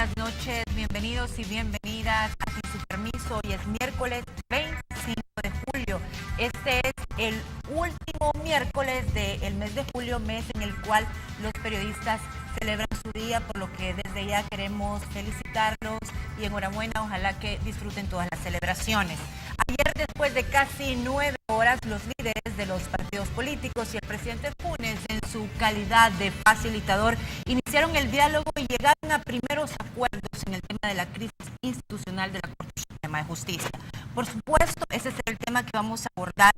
buenas noches, bienvenidos y bienvenidas a Sin Su Permiso. Hoy es miércoles 25 de julio. Este es el último miércoles del mes de julio, mes en el cual los periodistas celebran su día, por lo que desde ya queremos felicitarlos y enhorabuena, ojalá que disfruten todas las celebraciones. Ayer, después de casi 9 horas, los líderes de los partidos políticos y el presidente Funes, en su calidad de facilitador, iniciaron el diálogo y llegaron a primeros acuerdos en el tema de la crisis institucional de la Corte Suprema de Justicia. Por supuesto, ese será el tema que vamos a abordar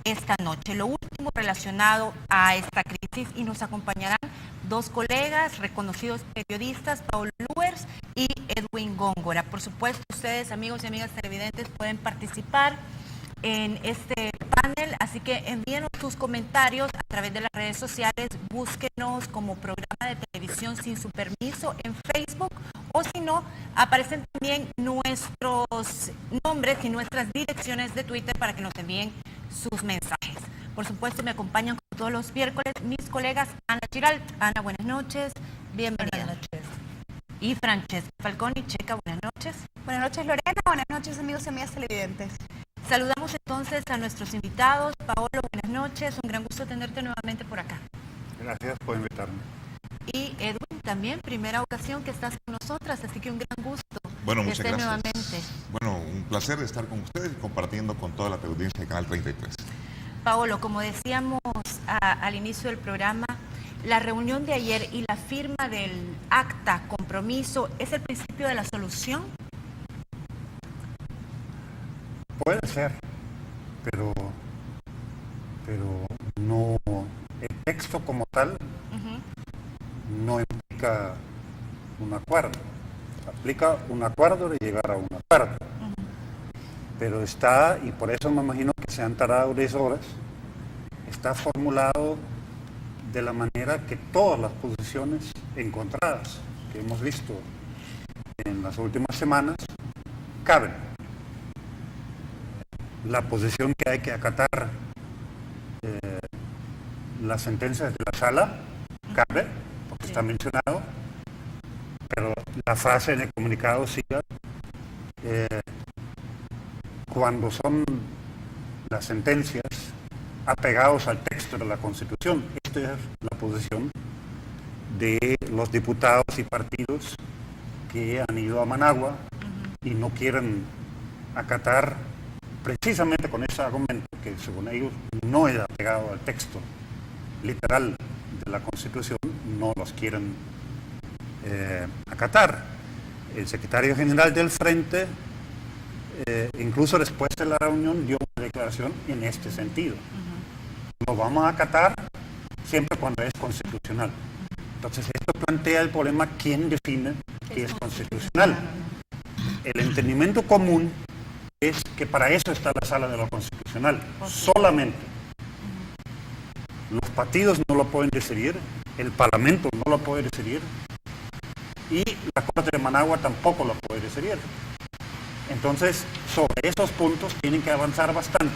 esta noche, lo último relacionado a esta crisis, y nos acompañarán dos colegas, reconocidos periodistas, Paolo Luers y Edwin Góngora. Por supuesto, ustedes, amigos y amigas televidentes, pueden participar en este panel, así que envíenos sus comentarios a través de las redes sociales, búsquenos como programa de televisión Sin Su Permiso en Facebook, o si no, aparecen también nuestros nombres y nuestras direcciones de Twitter para que nos envíen sus mensajes. Por supuesto, me acompañan como todos los miércoles mis colegas Ana Giralt. Ana, buenas noches, bienvenida. Buenas noches. Y Francesca Falconi. Checa, buenas noches. Buenas noches, Lorena. Buenas noches, amigos y amigas televidentes. Saludamos entonces a nuestros invitados. Paolo, buenas noches. Un gran gusto tenerte nuevamente por acá. Gracias por invitarme. Y Edwin, también, primera ocasión que estás con nosotras, así que un gran gusto. Bueno, que muchas estés gracias. Nuevamente. Bueno, un placer estar con ustedes y compartiendo con toda la teleaudiencia de Canal 33. Paolo, como decíamos al inicio del programa, la reunión de ayer y la firma del acta compromiso es el principio de la solución. Puede ser, pero no, el texto como tal no implica un acuerdo. Aplica un acuerdo de llegar a un acuerdo. Pero está, y por eso me imagino que se han tardado 10 horas, está formulado de la manera que todas las posiciones encontradas que hemos visto en las últimas semanas caben. La posición que hay que acatar las sentencias de la sala cabe, porque está mencionado, pero la frase en el comunicado sigue cuando son las sentencias apegados al texto de la Constitución. Esta es la posición de los diputados y partidos que han ido a Managua y no quieren acatar precisamente con ese argumento que según ellos no es apegado al texto literal de la Constitución, no los quieren acatar. El secretario general del Frente incluso después de la reunión dio una declaración en este sentido. Lo vamos a acatar siempre cuando es constitucional. Entonces esto plantea el problema: ¿quién define qué es constitucional? El entendimiento común es que para eso está la sala de lo constitucional, solamente. Los partidos no lo pueden decidir, el Parlamento no lo puede decidir y la Corte de Managua tampoco lo puede decidir. Entonces, sobre esos puntos tienen que avanzar bastante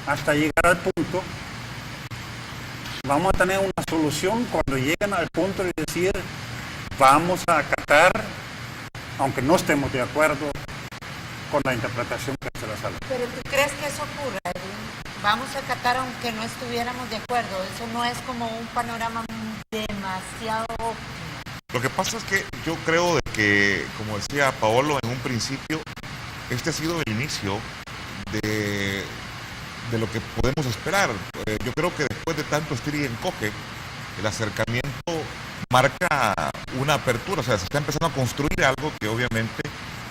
hasta llegar al punto. Vamos a tener una solución cuando lleguen al punto de decir vamos a acatar, aunque no estemos de acuerdo con la interpretación que hace la sala. ¿Pero tú crees que eso ocurra, Edwin? Vamos a acatar aunque no estuviéramos de acuerdo. Eso no es como un panorama demasiado óptimo. Lo que pasa es que yo creo de que, como decía Paolo en un principio, este ha sido el inicio de lo que podemos esperar. Yo creo que después de tanto estir y encoge, el acercamiento marca una apertura, o sea, se está empezando a construir algo que obviamente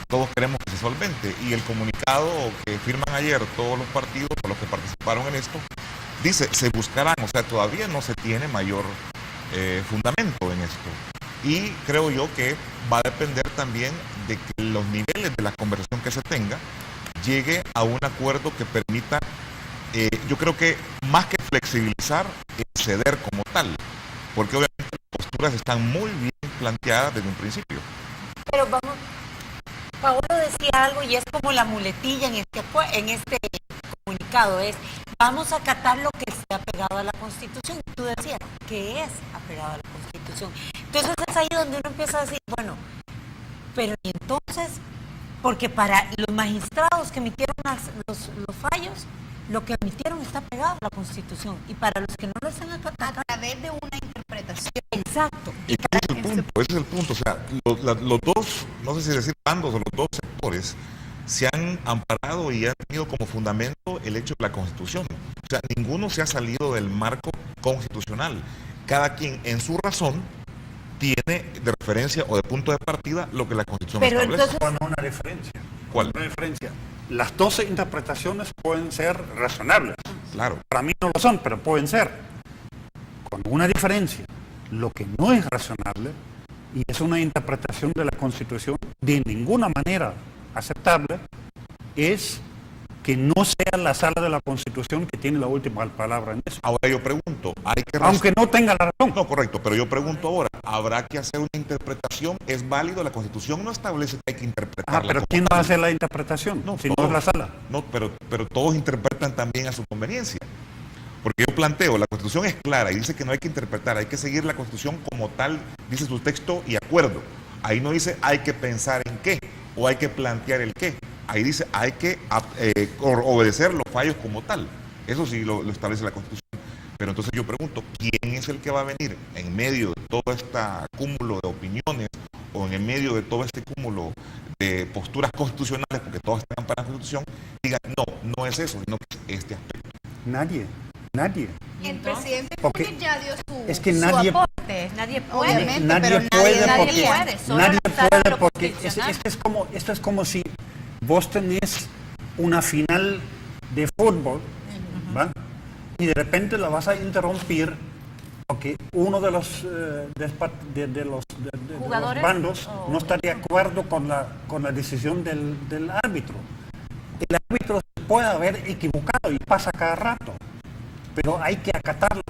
todos queremos que se solvente, y el comunicado que firman ayer todos los partidos o los que participaron en esto dice, se buscarán, o sea, todavía no se tiene mayor fundamento en esto, y creo yo que va a depender también de que los niveles de la conversación que se tenga llegue a un acuerdo que permita, yo creo que más que flexibilizar, ceder como tal, porque obviamente las posturas están muy bien planteadas desde un principio. Pero vamos, Paolo decía algo y es como la muletilla en este comunicado, es vamos a acatar lo que esté apegado a la Constitución. Tú decías, ¿qué es apegado a la Constitución? Entonces es ahí donde uno empieza a decir, bueno, Pero ¿y entonces? Porque para los magistrados que emitieron los fallos, lo que emitieron está pegado a la Constitución. Y para los que no lo están acatando, A través de una interpretación. exacto. Y ese es el punto, o sea, los dos, no sé si decir bandos o los dos sectores, se han amparado y han tenido como fundamento el hecho de la Constitución. O sea, ninguno se ha salido del marco constitucional. Cada quien en su razón tiene de referencia o de punto de partida lo que la Constitución Pero establece. entonces, Bueno, una diferencia. ¿Cuál? Una diferencia. Las 12 interpretaciones pueden ser razonables. Claro. Para mí no lo son, pero pueden ser. Con una diferencia. Lo que no es razonable y es una interpretación de la Constitución de ninguna manera aceptable es que no sea la sala de la Constitución que tiene la última palabra en eso. Ahora yo pregunto, hay que Aunque no tenga la razón. No, correcto, pero yo pregunto ahora, ¿habrá que hacer una interpretación? ¿Es válido? La Constitución no establece que hay que interpretarla. Pero como ¿quién va tal. a hacer la interpretación? No, Si no todos. es la sala. No, pero todos interpretan también a su conveniencia. Porque yo planteo, la Constitución es clara y dice que no hay que interpretar, hay que seguir la Constitución como tal, dice su texto y acuerdo. Ahí no dice hay que pensar en qué o hay que plantear el qué. Ahí dice hay que obedecer los fallos como tal. Eso sí lo establece la Constitución. Pero entonces yo pregunto, ¿quién es el que va a venir en medio de todo este cúmulo de opiniones o en el medio de todo este cúmulo de posturas constitucionales, porque todas están para la Constitución, diga, no es eso, sino que es este aspecto? Nadie. El presidente Porque Núñez ya dio su, es que su nadie- aporte. Nadie puede. Obviamente, Nadie pero puede nadie porque puede. Solo nadie la sala puede lo porque constitucional. esto es como si vos tenés una final de fútbol, ¿va? Y de repente la vas a interrumpir porque uno de los de los ¿Jugadores? bandos Oh. no está de acuerdo con la decisión del árbitro. El árbitro se puede haber equivocado y pasa cada rato, pero hay que acatarlo.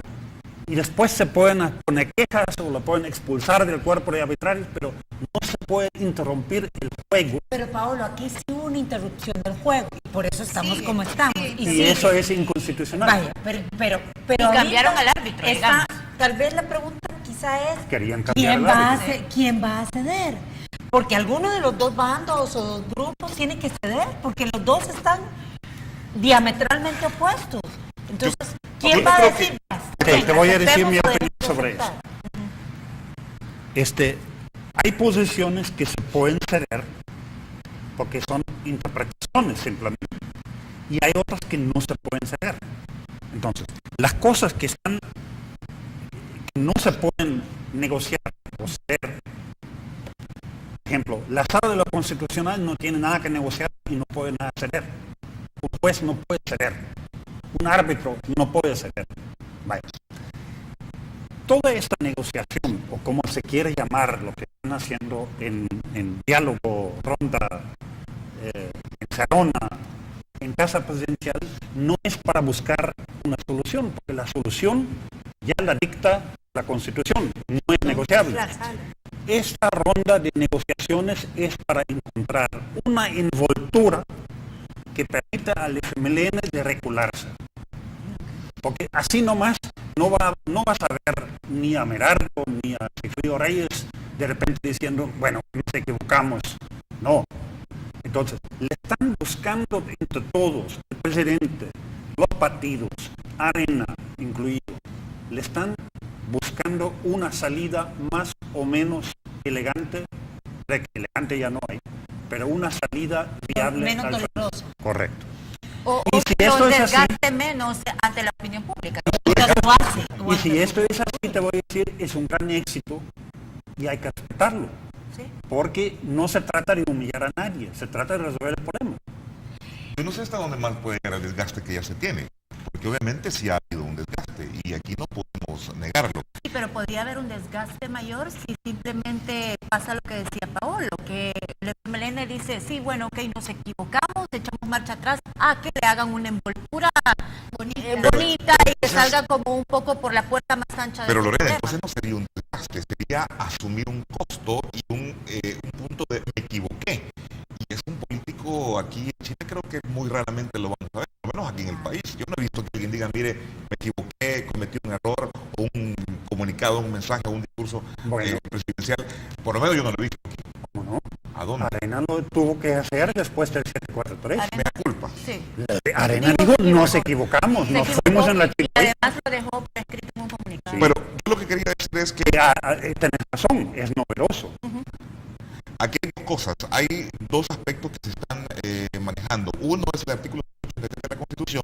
Y después se pueden poner quejas o lo pueden expulsar del cuerpo de arbitrarios, pero no se puede interrumpir el juego. pero Paolo, aquí sí hubo una interrupción del juego y por eso estamos como estamos. Y sí, eso es inconstitucional. Vaya, pero Y cambiaron al árbitro, digamos. Tal vez la pregunta quizá es Querían cambiar ¿quién al va, árbitro. ¿quién va a ceder? Porque alguno de los dos bandos o dos grupos tiene que ceder, porque los dos están diametralmente opuestos. Entonces, ¿quién yo va a creo decir? Te voy a decir mi aceptemos o opinión dejemos sobre aceptar? Hay posiciones que se pueden ceder porque son interpretaciones simplemente. Y hay otras que no se pueden ceder. Entonces, las cosas que no se pueden negociar o ceder. Por ejemplo, la sala de lo constitucional no tiene nada que negociar y no puede nada ceder. Un juez no puede ceder. Un árbitro no puede ceder. Vaya. Toda esta negociación, o como se quiere llamar, lo que están haciendo en diálogo, ronda, en Sarona, en Casa Presidencial, no es para buscar una solución, porque la solución ya la dicta la Constitución, no es negociable. Esta ronda de negociaciones es para encontrar una envoltura que permita al FMLN de recularse. Porque así nomás no vas a ver ni a Merardo ni a Sigfrido Reyes de repente diciendo, bueno, nos equivocamos. No. Entonces, le están buscando entre todos, el presidente, los partidos, Arena incluido, le están buscando una salida más o menos elegante, de que elegante ya no hay, pero una salida viable. Menos al frente. dolorosa. Correcto. O Y si que esto los es así- desgaste menos ante la opinión pública. Lo hace, lo Y hace. si esto es así, te voy a decir, es un gran éxito y hay que respetarlo. Sí. Porque no se trata de humillar a nadie, se trata de resolver el problema. Yo no sé hasta dónde más puede llegar el desgaste que ya se tiene, porque obviamente sí ha habido un desgaste y aquí no podemos negarlo. Sí, pero podría haber un desgaste mayor si simplemente pasa lo que decía Paolo, que el FMLN dice, sí, bueno, ok, nos equivocamos, echamos marcha atrás, que le hagan una envoltura bonita y que salga como un poco por la puerta más ancha de Pero este Lorena, problema. entonces no sería un desgaste, sería asumir un costo y un punto de me equivoqué. Y es un político aquí en Chile, creo que muy raramente lo vamos a ver, por lo menos aquí en el país. Yo no he visto que alguien diga, mire, me equivoqué, cometí un error, o un comunicado, un mensaje, o un discurso Bueno. presidencial. Por lo menos yo no lo he visto aquí. ¿Cómo no? ¿A dónde? Arena lo tuvo que hacer después del 743. Me da culpa. Sí. Arena dijo, nos equivocamos, nos fuimos en la y chica. además lo dejó por escrito en un comunicado. Pero yo lo que quería decir es que Tenés razón, es novedoso. aquí hay dos cosas. Hay dos aspectos que se están manejando. Uno es el artículo 83 de la Constitución,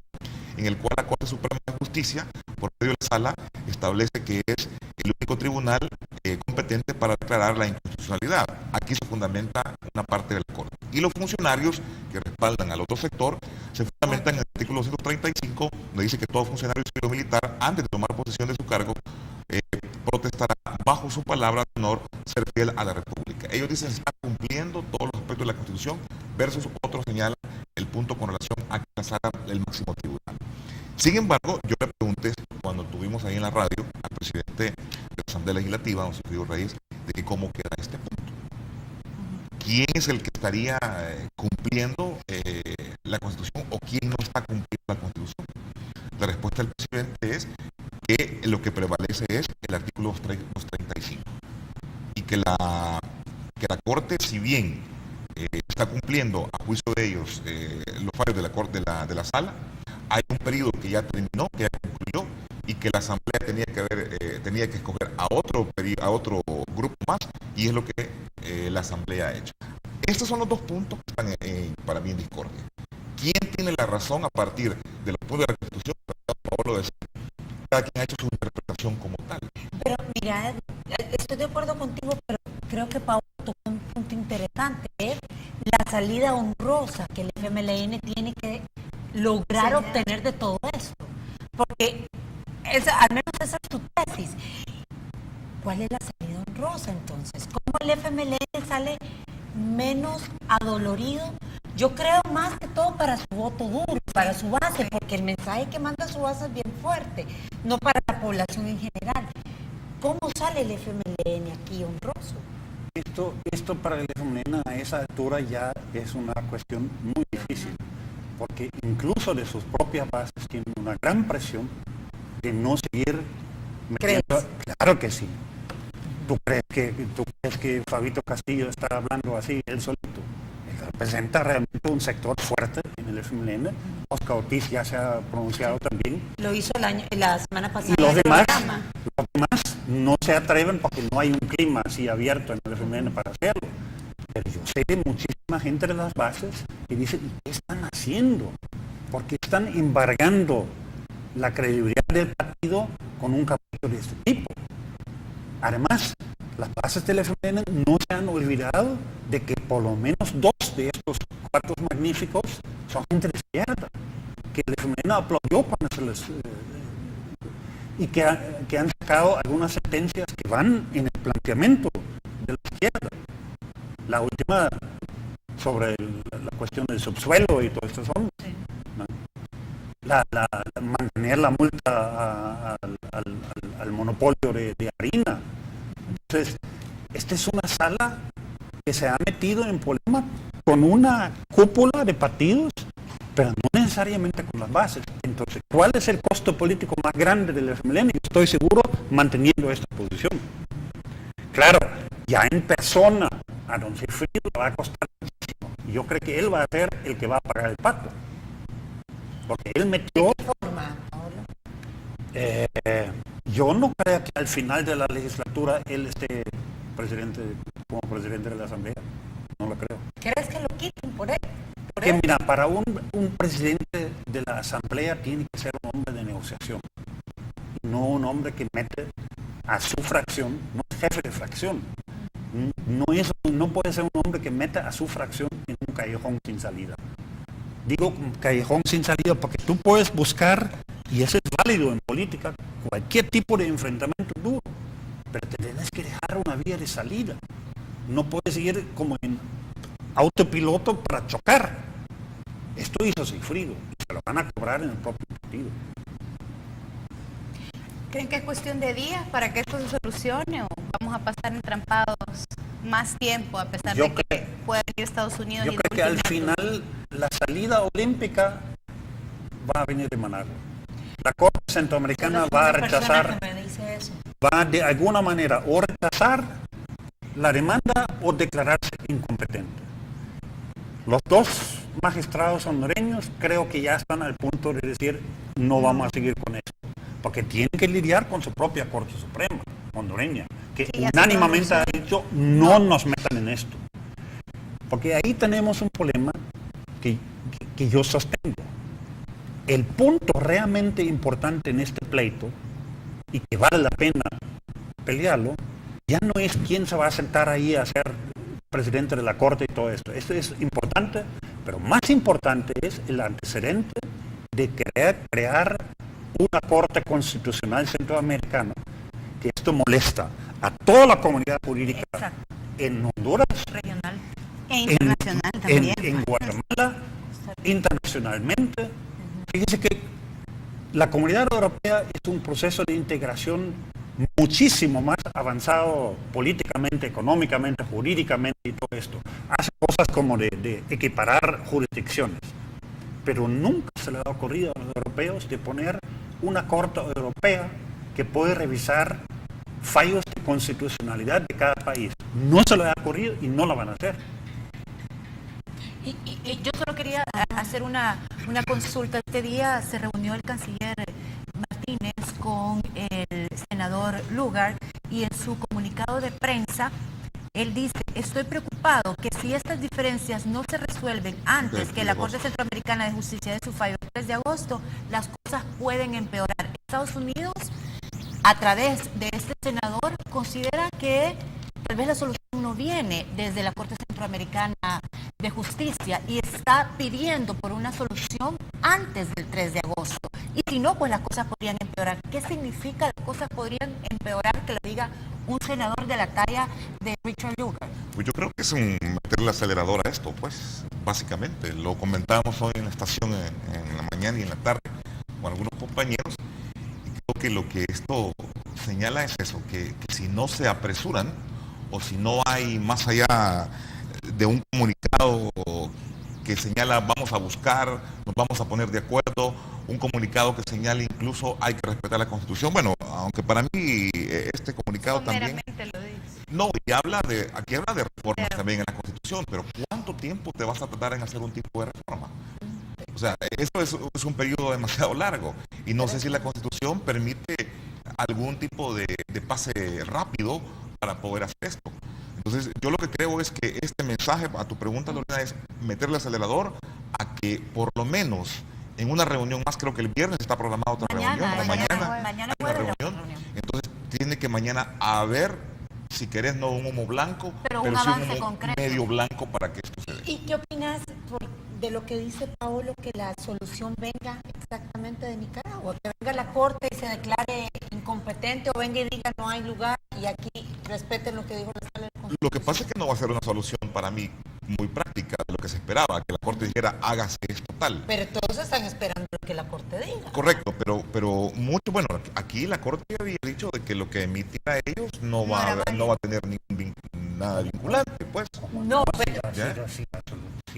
en el cual la Corte Suprema de Justicia, por medio de la Sala, establece que es el único tribunal competente para declarar la inconstitucionalidad. Aquí se fundamenta una parte de la Corte. Y los funcionarios que respaldan al otro sector se fundamentan en el artículo 235, donde dice que todo funcionario civil o militar, antes de tomar posesión de su cargo, protestará bajo su palabra de honor ser fiel a la República. Ellos dicen que se está cumpliendo todos los aspectos de la Constitución, versus otros señalan el punto con relación a que la Sala el máximo tribunal. Sin embargo, yo le pregunté cuando estuvimos ahí en la radio al presidente de la Asamblea Legislativa, don Silvio Reyes, de que cómo queda este punto. ¿Quién es el que estaría cumpliendo la Constitución o quién no está cumpliendo la Constitución? La respuesta del presidente es que lo que prevalece es el artículo 235 y que la Corte, si bien está cumpliendo a juicio de ellos los fallos de la Corte de la Sala, hay un periodo que ya terminó, que ya concluyó y que la Asamblea tenía que escoger a otro grupo más, y es lo que la Asamblea ha hecho. Estos son los dos puntos que están para mí en discordia. ¿Quién tiene la razón a partir de los puntos de la Constitución? Pablo decía, cada quien ha hecho su interpretación como tal. Pero mira, estoy de acuerdo contigo, pero creo que Pablo tocó un punto interesante, la salida honrosa que el FMLN tiene que lograr obtener de todo esto. Porque al menos esa es tu tesis. ¿Cuál es la salida honrosa entonces? ¿Cómo el FMLN sale menos adolorido? Yo creo más que todo para su voto duro, para su base, porque el mensaje que manda su base es bien fuerte, no para la población en general. ¿Cómo sale el FMLN aquí honroso? Esto para el FMLN a esa altura ya es una cuestión muy difícil, porque incluso de sus propias bases tienen una gran presión de no seguir metiendo. Claro que sí. ¿Tú crees que Fabito Castillo está hablando así, él solito? Él representa realmente un sector fuerte en el FMLN. Oscar Ortiz ya se ha pronunciado también. Lo hizo la semana pasada. Y los demás no se atreven porque no hay un clima así abierto en el FMLN para hacerlo. Pero yo sé de muchísima gente de las bases que dicen, ¿y qué están haciendo? Porque están embargando la credibilidad del partido con un capítulo de este tipo. Además, las bases del FMLN no se han olvidado de que por lo menos 2 de estos 4 magníficos son gente de izquierda, que el FMLN aplaudió cuando se les... y que han sacado algunas sentencias que van en el planteamiento de la izquierda. La última sobre la cuestión del subsuelo y todo esto son, ¿no? Mantener la multa al monopolio de harina. Entonces, esta es una sala que se ha metido en problemas con una cúpula de partidos, pero no necesariamente con las bases. Entonces, ¿cuál es el costo político más grande del FMLN? Yo estoy seguro manteniendo esta posición. Claro, ya en persona a don Sigfrido va a costar muchísimo. Y yo creo que él va a ser el que va a pagar el pato. Porque él metió... ¿De qué forma, Pablo? Yo no creo que al final de la legislatura él esté como presidente de la Asamblea. No lo creo. ¿Crees que lo quiten por él? Porque mira, para un presidente de la Asamblea tiene que ser un hombre de negociación. No un hombre que mete a su fracción, no es jefe de fracción. No puede ser un hombre que meta a su fracción en un callejón sin salida. Digo callejón sin salida porque tú puedes buscar, y eso es válido en política, cualquier tipo de enfrentamiento duro, pero te tienes que dejar una vía de salida. No puedes ir como en autopiloto para chocar. Esto hizo Sigfrido y se lo van a cobrar en el propio partido. ¿Creen que es cuestión de días para que esto se solucione o vamos a pasar entrampados más tiempo a pesar de que pueda ir a Estados Unidos? Yo creo que al final la salida olímpica va a venir de Managua. La Corte Centroamericana va a rechazar, va de alguna manera o rechazar la demanda o declararse incompetente. Los dos magistrados hondureños creo que ya están al punto de decir no vamos a seguir con esto, porque tienen que lidiar con su propia Corte Suprema hondureña, que Sí, unánimemente ha dicho no nos metan en esto. Porque ahí tenemos un problema que yo sostengo. El punto realmente importante en este pleito, y que vale la pena pelearlo, ya no es quién se va a sentar ahí a ser presidente de la Corte y todo esto. Esto es importante, pero más importante es el antecedente de querer crear una Corte Constitucional Centroamericana, que esto molesta a toda la comunidad jurídica. Exacto. En Honduras, Regional. E internacional también. en Guatemala, internacionalmente. Fíjense que la comunidad europea es un proceso de integración muchísimo más avanzado políticamente, económicamente, jurídicamente y todo esto. Hace cosas como de equiparar jurisdicciones. Pero nunca se le ha ocurrido a los europeos de poner una Corte Europea que puede revisar fallos de constitucionalidad de cada país. No se le ha ocurrido y no lo van a hacer. Y yo solo quería hacer una consulta. Este día se reunió el canciller Martínez con el senador Lugar y en su comunicado de prensa él dice: estoy preocupado que si estas diferencias no se resuelven antes que la Corte Centroamericana de Justicia de su fallo el 3 de agosto, las cosas pueden empeorar. Estados Unidos, a través de este senador, considera que tal vez la solución no viene desde la Corte Centroamericana de Justicia y está pidiendo por una solución antes del 3 de agosto. Y si no, pues las cosas podrían empeorar. ¿Qué significa las cosas podrían empeorar que lo diga un senador de la talla de Richard Lugar? Pues yo creo que es un meterle acelerador a esto, pues, básicamente. Lo comentábamos hoy en la estación en la mañana y en la tarde con algunos compañeros. Y creo que lo que esto señala es eso, que si no se apresuran o si no hay más allá de un comunicado que señala vamos a buscar, nos vamos a poner de acuerdo, un comunicado que señala incluso hay que respetar la Constitución. Bueno, aunque para mí este comunicado también... Lo dice. No, y aquí habla de reformas también en la Constitución, pero ¿cuánto tiempo te vas a tardar en hacer un tipo de reforma? O sea, eso es un periodo demasiado largo y no sé si la Constitución permite algún tipo de pase rápido para poder hacer esto. Entonces, yo lo que creo es que este mensaje, a tu pregunta, Lorena, es meterle acelerador a que por lo menos en una reunión más, creo que el viernes está programada otra reunión, o mañana puede una haber reunión. Entonces, tiene que mañana haber, si querés, no un humo blanco, pero un sí avance un humo concreto. medio blanco para que esto se dé. ¿Y qué opinas de lo que dice Paolo, que la solución venga exactamente de Nicaragua? Que venga la Corte y se declare incompetente, o venga y diga no hay lugar y aquí respeten lo que dijo la Sala de Constitución. Lo que pasa es que no va a ser una solución para mí muy práctica de lo que se esperaba, que la Corte dijera hágase esto tal. Pero todos están esperando lo que la Corte diga. Correcto, pero mucho, bueno, aquí la Corte había dicho de que lo que emitiera ellos no va a tener nada vinculante, pues. No, pero Si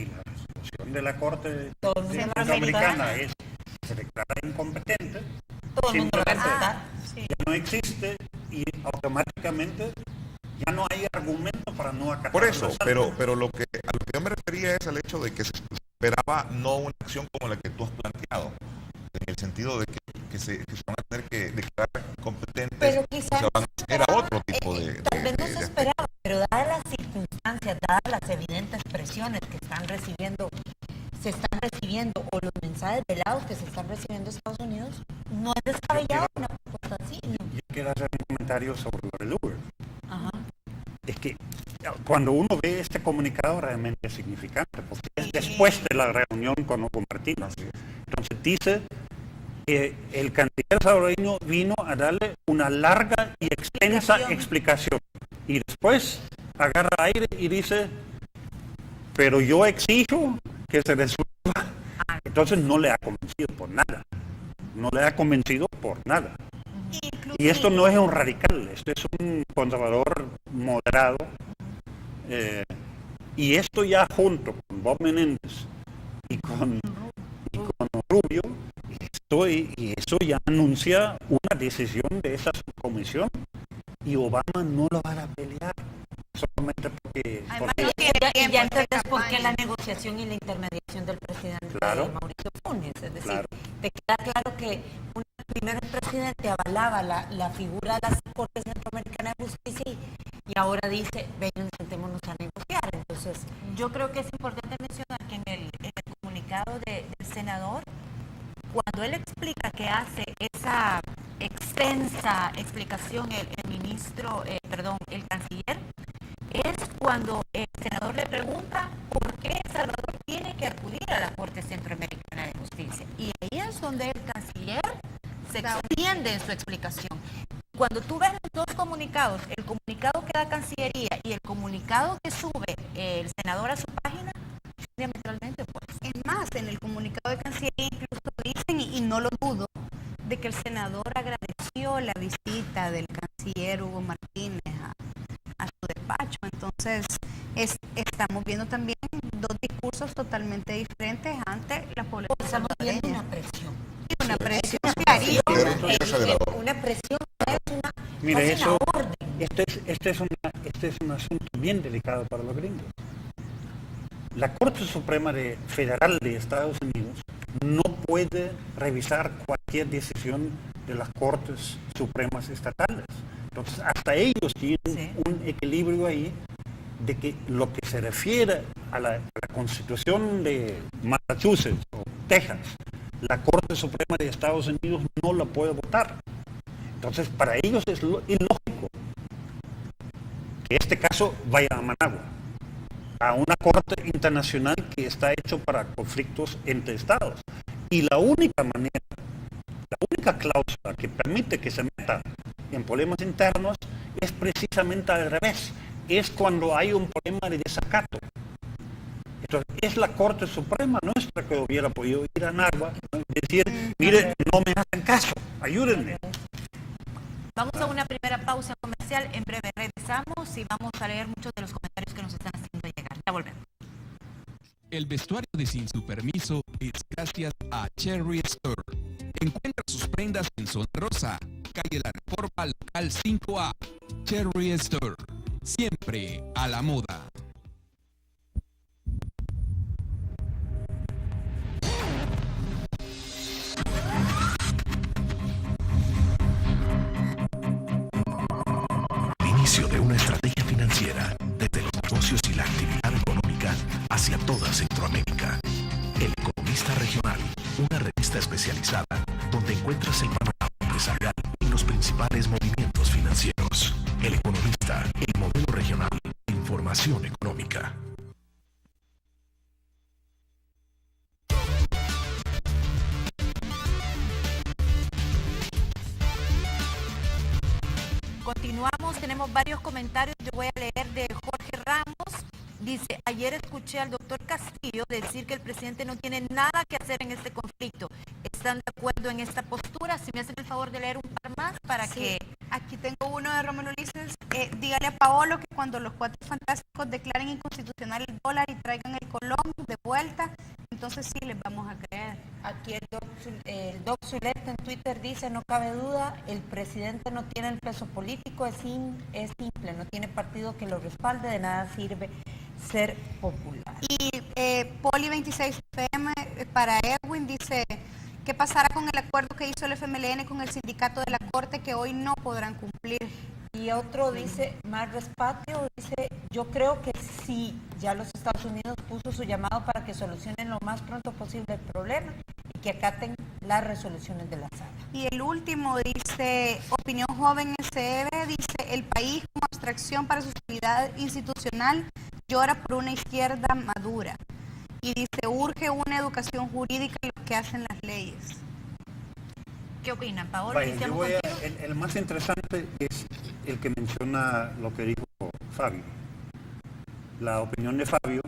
la resolución de la Corte todo el mundo Centroamericana es que se declara incompetente, todo el mundo lo va a simplemente aceptar. ya no existe y automáticamente ya no hay argumento para no acatar. Por eso, los pero saltos. a lo que yo me refería es al hecho de que se esperaba no una acción como la que tú has planteado, en el sentido de que se van a tener que declarar competentes, Pero quizás era otro tipo de tal vez no se esperaba, pero dadas las circunstancias, dadas las evidentes presiones que se están recibiendo, o los mensajes velados que se están recibiendo en Estados Unidos, no es descabellado una propuesta así, ¿no? Yo quiero hacer un comentario sobre lo de Lugar. Ajá. Es que cuando uno ve este comunicado realmente es significante, porque es después de la reunión con Hugo Martínez. Entonces dice que el canciller salvadoreño vino a darle una larga y extensa explicación. Y después agarra aire y dice, pero yo exijo que se resuelva. Entonces no le ha convencido por nada. No le ha convencido por nada. Y esto no es un radical, esto es un conservador moderado. Y esto ya junto con Bob Menéndez y con Rubio, y eso ya anuncia una decisión de esa subcomisión. Y Obama no lo va a pelear. solamente porque... Además, Y no tiene ya tiempo de entendés por qué campaña. la negociación y la intermediación del presidente Claro. Mauricio Funes. Es decir, Claro. te queda claro que primero el presidente avalaba la figura de las Cortes Centroamericanas de Justicia y ahora dice, vengan, sentémonos a negociar. Entonces, Yo creo que es importante mencionar que en el comunicado del senador, cuando él explica que hace esa extensa explicación el canciller, es cuando el senador le pregunta por qué El Salvador tiene que acudir a la Corte Centroamericana de Justicia. Y ahí es donde el canciller se extiende en su explicación. Cuando tú ves los dos comunicados, el comunicado que da Cancillería y el comunicado que sube el senador a su página, diametralmente pues. Es más, en el comunicado de Cancillería incluso dicen, y no lo dudo, de que el senador agradeció la visita del canciller Hugo Martínez a su despacho. Entonces, estamos viendo también dos discursos totalmente diferentes ante la población estamos viendo salvadoreña. una presión. Y una presión clarísima. Una presión es una, Mire, casi eso, una orden. este es un asunto bien delicado para los gringos. La Corte Suprema Federal de Estados Unidos no puede revisar cualquier decisión de las Cortes Supremas estatales. Entonces, hasta ellos tienen un equilibrio ahí de que lo que se refiere a la Constitución de Massachusetts o Texas, la Corte Suprema de Estados Unidos no la puede votar. Entonces, para ellos es ilógico que este caso vaya a Managua, a una corte internacional que está hecho para conflictos entre estados. Y la única manera, la única cláusula que permite que se meta en problemas internos es precisamente al revés. Es cuando hay un problema de desacato. Entonces, es la Corte Suprema nuestra que hubiera podido ir a Managua y decir, mire, no me hacen caso, ayúdenme. Vamos a una primera pausa comercial, en breve regresamos y vamos a leer muchos de los comentarios que nos están haciendo llegar. Ya volvemos. El vestuario de Sin Su Permiso es gracias a Cherry Store. Encuentra sus prendas en Zona Rosa, calle La Reforma, local 5A. Cherry Store, siempre a la moda. Inicio de una estrategia financiera desde los negocios y la actividad económica hacia toda Centroamérica. El Economista Regional, una revista especializada donde encuentras el panorama empresarial y los principales movimientos financieros. El Economista, el modelo regional de información económica. Continuamos, tenemos varios comentarios, yo voy a leer de Jorge Ramos. Dice, ayer escuché al doctor Castillo decir que el presidente no tiene nada que hacer en este conflicto. ¿Están de acuerdo en esta postura? Si me hacen el favor de leer un par más para que... Aquí tengo uno de Rómulo Ulises. Dígale a Paolo que cuando los Cuatro Fantásticos declaren inconstitucional el dólar y traigan el colón de vuelta, entonces sí les vamos a creer. Aquí el Doc Zuleta en Twitter dice, no cabe duda, el presidente no tiene el peso político, es simple, no tiene partido que lo respalde, de nada sirve ser popular. Y Poli 26 FM para Erwin dice, ¿qué pasará con el acuerdo que hizo el FMLN con el sindicato de la Corte que hoy no podrán cumplir? Y otro dice, Mar Respatio, dice, yo creo que sí, ya los Estados Unidos puso su llamado para que solucionen lo más pronto posible el problema y que acaten las resoluciones de la sala. Y el último dice, Opinión Joven SEB, dice, el país como abstracción para su seguridad institucional llora por una izquierda madura. Y dice, urge una educación jurídica en lo que hacen las leyes. ¿Qué opinan, Paolo? Vaya, yo voy el más interesante es el que menciona lo que dijo Fabio. La opinión de Fabio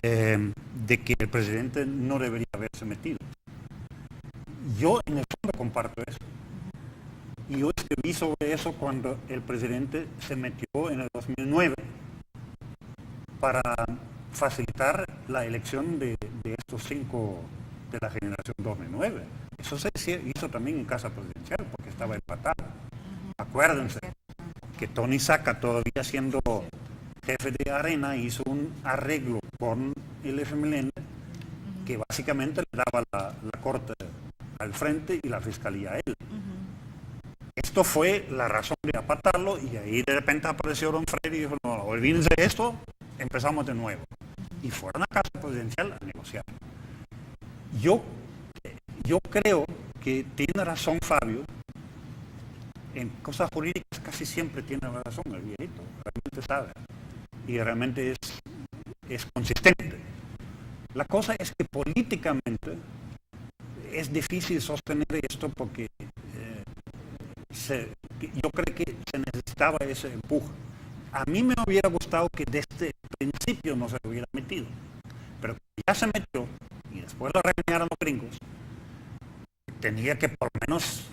de que el presidente no debería haberse metido. Yo en el fondo comparto eso. Y yo escribí sobre eso cuando el presidente se metió en el 2009 para facilitar la elección de estos 5 de la generación 2009. Eso se hizo también en Casa Presidencial porque estaba empatado. Acuérdense que Tony Saca, todavía siendo jefe de Arena, hizo un arreglo con el FMLN que básicamente le daba la corte al frente y la fiscalía a él. Esto fue la razón de apartarlo, y ahí de repente apareció Don Freddy y dijo, no, olvídense de esto, empezamos de nuevo. Y fueron a casa presidencial a negociar. Yo creo que tiene razón Fabio. En cosas jurídicas casi siempre tiene razón el viejito, realmente sabe y realmente es consistente. La cosa es que políticamente es difícil sostener esto porque yo creo que se necesitaba ese empuje. A mí me hubiera gustado que desde el principio no se hubiera metido, pero ya se metió y después lo regañaron los gringos. Tenía que por lo menos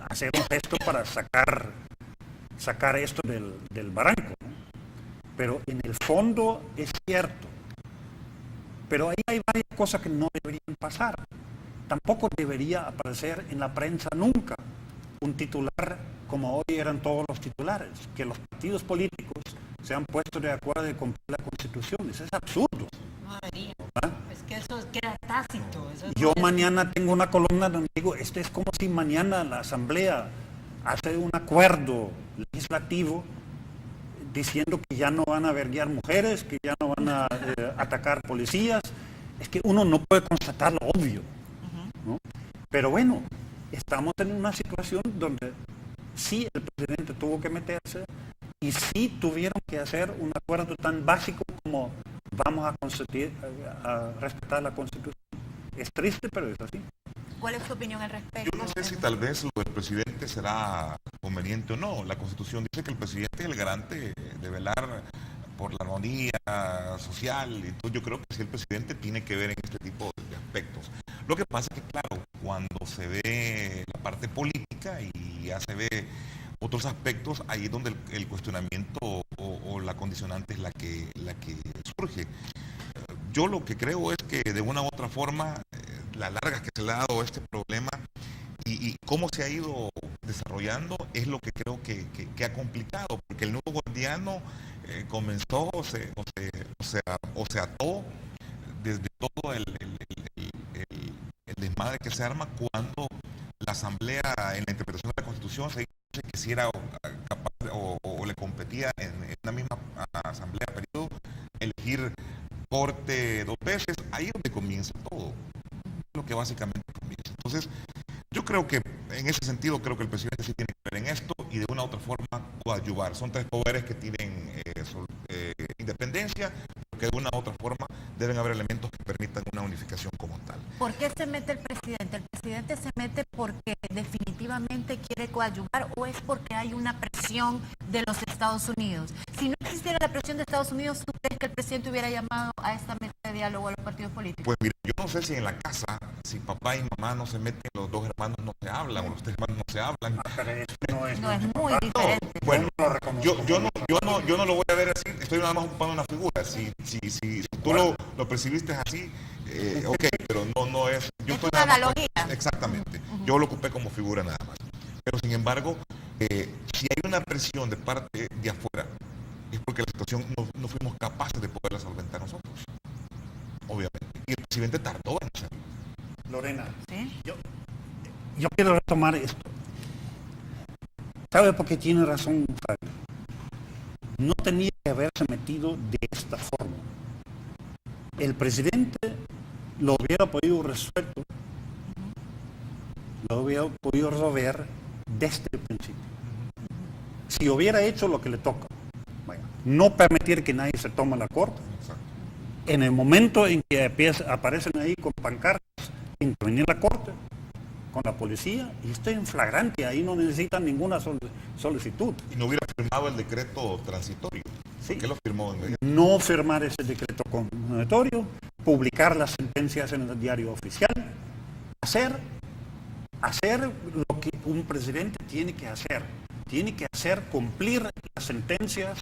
hacer un gesto para sacar esto del barranco, ¿no? Pero en el fondo es cierto. Pero ahí hay varias cosas que no deberían pasar. Tampoco debería aparecer en la prensa nunca un titular como hoy eran todos los titulares, que los partidos políticos se han puesto de acuerdo de cumplir la Constitución. Eso es absurdo. No debería. ¿Ah? Es que eso queda tácito. Eso Yo no es- mañana tengo una columna donde digo, esto es como si mañana la Asamblea hace un acuerdo legislativo diciendo que ya no van a verguiar mujeres, que ya no van a atacar policías. Es que uno no puede constatar lo obvio, ¿no? Pero bueno, estamos en una situación donde sí el presidente tuvo que meterse y sí tuvieron que hacer un acuerdo tan básico como vamos a respetar la Constitución. Es triste, pero es así. ¿Cuál es tu opinión al respecto? Yo no sé si tal vez lo del presidente será conveniente o no. La Constitución dice que el presidente es el garante de velar por la armonía social. Entonces yo creo que sí, el presidente tiene que ver en este tipo de aspectos. Lo que pasa es que, claro, cuando se ve la parte política y ya se ve otros aspectos, ahí es donde el cuestionamiento o la condicionante es la que surge. Yo lo que creo es que de una u otra forma, la larga que se le ha dado este problema y cómo se ha ido desarrollando es lo que creo que ha complicado, porque el nuevo guardiano comenzó o se ató desde todo el desmadre que se arma cuando la Asamblea en la interpretación de la Constitución se dice que si era capaz o le competía en una misma Asamblea periodo elegir corte 2 veces, ahí es donde comienza todo, lo que básicamente comienza. Entonces, yo creo que en ese sentido, creo que el presidente sí tiene que ver en esto y de una u otra forma coadyuvar. Son 3 poderes que tienen independencia, pero que de una u otra forma deben haber elementos que permitan una unificación como tal. ¿Por qué se mete el presidente? ¿El presidente se mete porque definitivamente quiere coadyuvar o es porque hay una presión de los Estados Unidos? Si no existiera la presión de Estados Unidos, ¿tú crees que el presidente hubiera llamado a esta mesa de diálogo a los partidos políticos? Pues mira, yo no sé si en la casa, si papá y mamá no se meten, los 2 hermanos no se hablan, o los 3 hermanos no se hablan. Pero eso no es, No, es muy diferente. Bueno, no lo reconozco. yo no lo voy a ver así, estoy nada más ocupando una figura. Si tú lo percibiste así, ok, pero no es... Yo Es estoy una nada más- analogía. Exactamente, yo lo ocupé como figura nada más. Pero sin embargo, si hay una presión de parte de afuera, es porque la situación no fuimos capaces de poderla solventar nosotros, obviamente. Y el presidente tardó en hacerlo. Lorena, ¿Sí? yo quiero retomar esto. ¿Sabe por qué tiene razón Fabio? No tenía que haberse metido de esta forma. El presidente lo hubiera podido resuelto, lo hubiera podido resolver desde el principio. Si hubiera hecho lo que le toca, bueno, no permitir que nadie se tome la corte. Exacto. En el momento en que aparecen ahí con pancartas, intervenir la corte con la policía y esto es en flagrante, ahí no necesitan ninguna solicitud. Y no hubiera firmado el decreto transitorio. Sí. ¿Qué lo firmó? No firmar ese decreto condenatorio, publicar las sentencias en el diario oficial, hacer lo que un presidente tiene que hacer cumplir las sentencias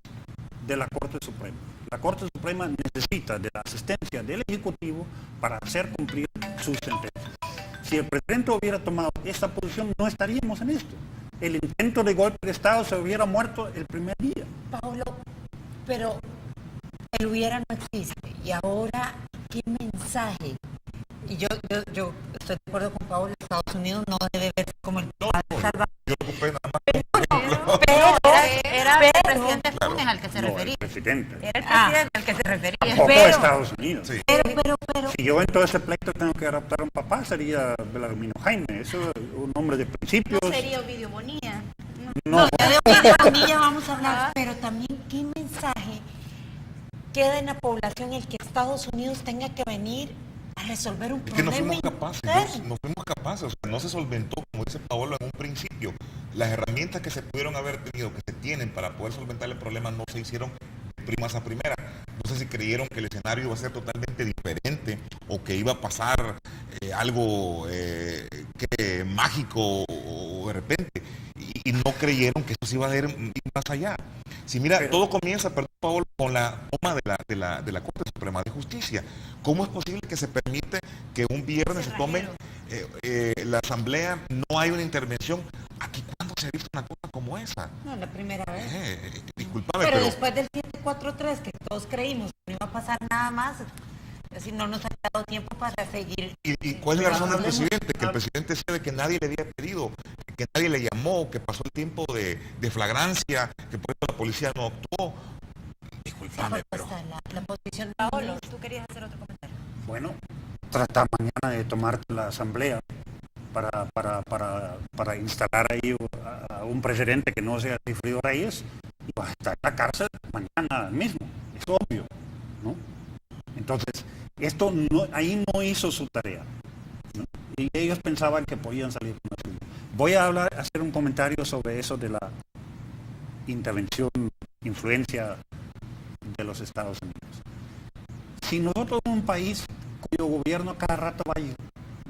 de la Corte Suprema. La Corte Suprema necesita de la asistencia del Ejecutivo para hacer cumplir sus sentencias. Si el presidente hubiera tomado esta posición, no estaríamos en esto. el intento de golpe de Estado se hubiera muerto el primer día. Paulo, pero el hubiera no existe. Y ahora, ¿qué mensaje? Y yo estoy de acuerdo con Paulo, Estados Unidos no debe verse como el No, Salvador. yo ocupé nada más. Era el presidente Funes al que se No, el refería. presidente. Era el presidente al que se refería. Tampoco pero- Estados Unidos. Sí. Pero, Si yo en todo ese pleito tengo que adoptar a un papá, sería Belarmino Jaime. Eso es un hombre de principios. No sería Ovidio Bonilla. No, de Ovidio Bonilla vamos a hablar, pero también qué mensaje queda en la población el que Estados Unidos tenga que venir a resolver un Es que no problema fuimos capaces, interno. no fuimos capaces, o sea, no se solventó, como dice Paolo en un principio. Las herramientas que se pudieron haber tenido, que se tienen para poder solventar el problema, no se hicieron de primas a primera. No sé si creyeron que el escenario iba a ser totalmente diferente o que iba a pasar algo que mágico o de repente. Y no creyeron que esto se iba a ir más allá. Si mira, todo comienza, perdón, Paolo, con la toma de la Corte Suprema de Justicia. ¿Cómo es posible que se permite que un viernes se tome la asamblea, no hay una intervención? Aquí, ¿cuándo se ha visto una cosa como esa? No, la primera vez. Discúlpame, Pero pero después del 743, que todos creímos que no iba a pasar nada más, es decir, no nos ha dado tiempo para seguir. ¿Y cuál es la razón del Hablemos- presidente? Que el presidente decía de que nadie le había pedido, que nadie le llamó, que pasó el tiempo de flagrancia, que por eso la policía no actuó. Discúlpame, pero... La posición de Paolo, tú querías hacer otro comentario. bueno, trata mañana de tomar la asamblea para instalar ahí a un presidente que no sea Sigfrido Reyes y va a estar en la cárcel mañana mismo. Es obvio, ¿no? Entonces, esto no, ahí no hizo su tarea, ¿no? Y ellos pensaban que podían salir con la suya. Voy a hacer un comentario sobre eso de la intervención, influencia de los Estados Unidos. Si nosotros un país cuyo gobierno cada rato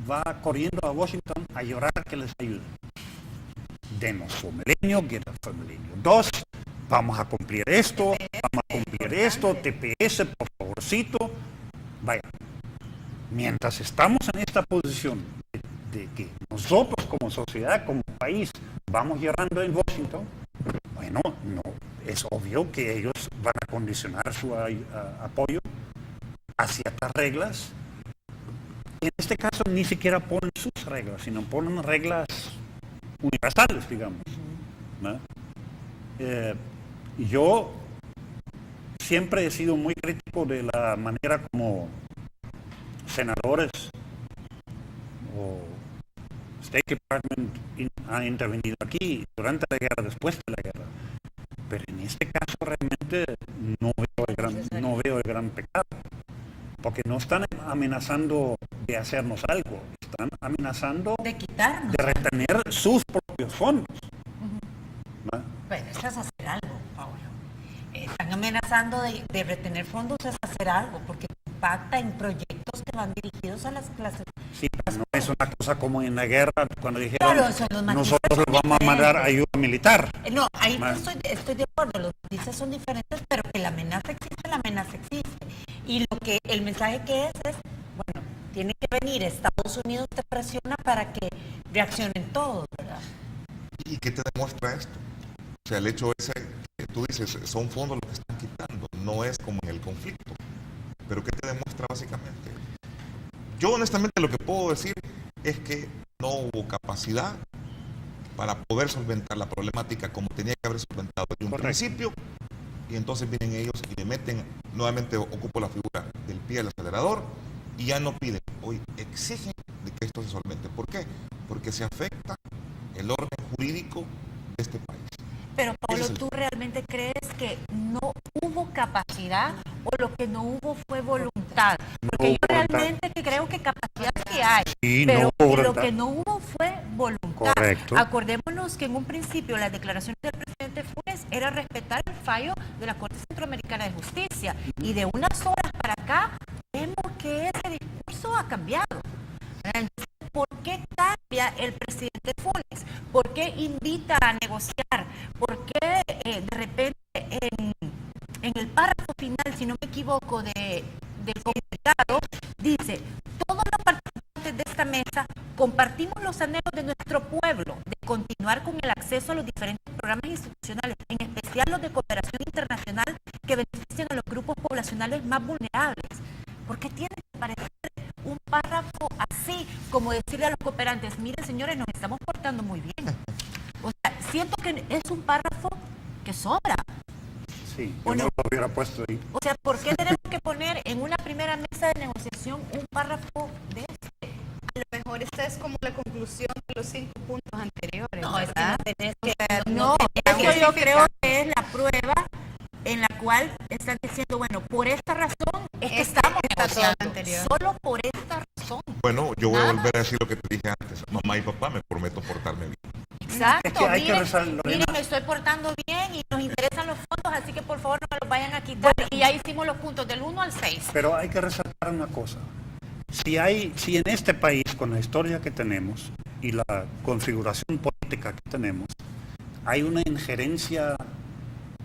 va corriendo a Washington a llorar que les ayude, denos Fomelenio, get a Fomelenio 2, vamos a cumplir esto, vamos a cumplir esto, TPS, por favorcito. Vaya, mientras estamos en esta posición de que nosotros como sociedad, como país, vamos llorando en Washington, bueno, no, es obvio que ellos van a condicionar su apoyo hacia estas reglas. En este caso ni siquiera ponen sus reglas, sino ponen reglas universales, digamos, ¿no? Yo siempre he sido muy crítico de la manera como senadores o State Department han intervenido aquí durante la guerra, después de la guerra. Pero en este caso realmente no veo el gran pecado, porque no están amenazando de hacernos algo, están amenazando de quitarnos. de retener sus propios fondos. ¿No? Bueno, eso es hacer algo, Paulo. Están amenazando de retener fondos, es hacer algo, porque impacta en proyectos que van dirigidos a las clases. Sí, pero no es una cosa como en la guerra, cuando dijeron, Claro, eso, los matices nosotros son les vamos a mandar diferentes. ayuda militar. No, ahí Mal. estoy de acuerdo, los matices son diferentes, pero que la amenaza existe. Y lo que el mensaje que es, bueno, tiene que venir Estados Unidos, te presiona para que reaccionen todos, ¿verdad? ¿Y qué te demuestra esto? O sea, el hecho ese que tú dices, son fondos los que están quitando, no es como en el conflicto. Pero ¿qué te demuestra básicamente? Yo honestamente lo que puedo decir es que no hubo capacidad para poder solventar la problemática como tenía que haber solventado desde un Correcto. principio, y entonces vienen ellos y le meten, nuevamente ocupo la figura del pie del acelerador, y ya no piden, hoy exigen de que esto se solvente. ¿Por qué? Porque se afecta el orden jurídico de este país. Pero Pablo, Ese es el- ¿tú realmente crees que no hubo capacidad o lo que no hubo fue voluntad? Porque hubo yo voluntad. realmente que creo que capacidad sí hay, Sí, pero no hubo lo voluntad. que no hubo fue voluntad. Correcto. Acordémonos que en un principio las declaraciones del presidente Funes era respetar el fallo de la Corte Centroamericana de Justicia, y de unas horas para acá vemos que ese discurso ha cambiado. Entonces, ¿por qué cambia el presidente Funes? ¿Por qué invita a negociar? ¿Por qué de repente en el párrafo final, si no me equivoco, del comunicado, dice, todos los participantes de esta mesa compartimos los anhelos de nuestro pueblo de continuar con el acceso a los diferentes programas institucionales, en especial los de cooperación internacional que benefician a los grupos poblacionales más vulnerables. ¿Por qué tiene que parecer un párrafo así, como decirle a los cooperantes, miren señores, nos estamos portando muy bien? O sea, siento que es un párrafo que sobra. Sí, yo no lo hubiera puesto ahí. O sea, ¿por qué tenemos que poner en una primera mesa de negociación un párrafo de este? A lo mejor esta es como la conclusión de los 5 puntos anteriores. No, es que ¿verdad? no tenés O que... sea, No, tenés eso que yo justificar. creo que es la prueba en la cual están diciendo, bueno, por esta razón es que estamos está todo negociando. lo anterior. Solo por esta razón. Bueno, yo voy a Nada. volver a decir lo que te dije antes. Mamá y papá, me prometo portarme bien. Exacto. Es que hay que miren, rezar, Lorena. miren, me estoy portando bien y nos interesan los fondos, así que por favor no me los vayan a quitar. Y ya hicimos los puntos del 1 al 6. Pero hay que resaltar una cosa. Si en este país, con la historia que tenemos y la configuración política que tenemos, hay una injerencia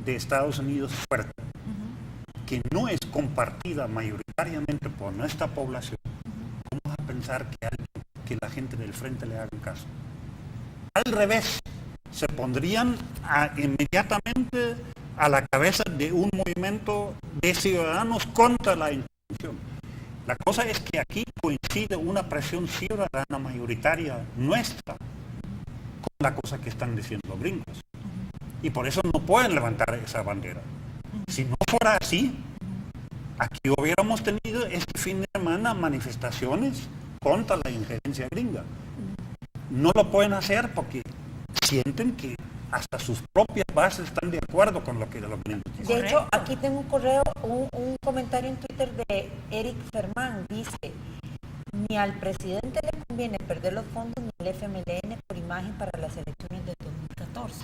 de Estados Unidos fuerte, que no es compartida mayoritariamente por nuestra población, ¿cómo vas a pensar que la gente del frente le haga caso? Al revés, se pondrían inmediatamente a la cabeza de un movimiento de ciudadanos contra la intervención. La cosa es que aquí coincide una presión ciudadana mayoritaria nuestra con la cosa que están diciendo los gringos. Y por eso no pueden levantar esa bandera. Si no fuera así, aquí hubiéramos tenido este fin de semana manifestaciones contra la injerencia gringa. No lo pueden hacer porque sienten que hasta sus propias bases están de acuerdo con lo que los gringos dicen. De hecho, aquí tengo un correo, un comentario en Twitter de Eric Fermán. Dice, ni al presidente le conviene perder los fondos ni al FMLN por imagen para las elecciones de 2014.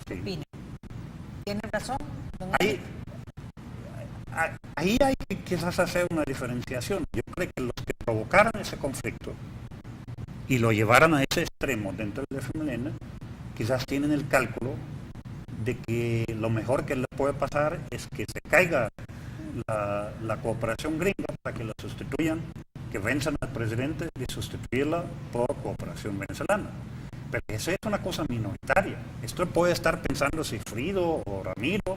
Sí. Opine. ¿Tiene razón, don Ahí, Eric? ahí hay que quizás hacer una diferenciación. Yo creo que los que provocaron ese conflicto y lo llevaron a ese extremo dentro del FMLN, quizás tienen el cálculo de que lo mejor que le puede pasar es que se caiga la cooperación gringa para que la sustituyan, que venzan al presidente de sustituirla por cooperación venezolana. Pero eso es una cosa minoritaria. Esto puede estar pensando Cifrido o Ramiro,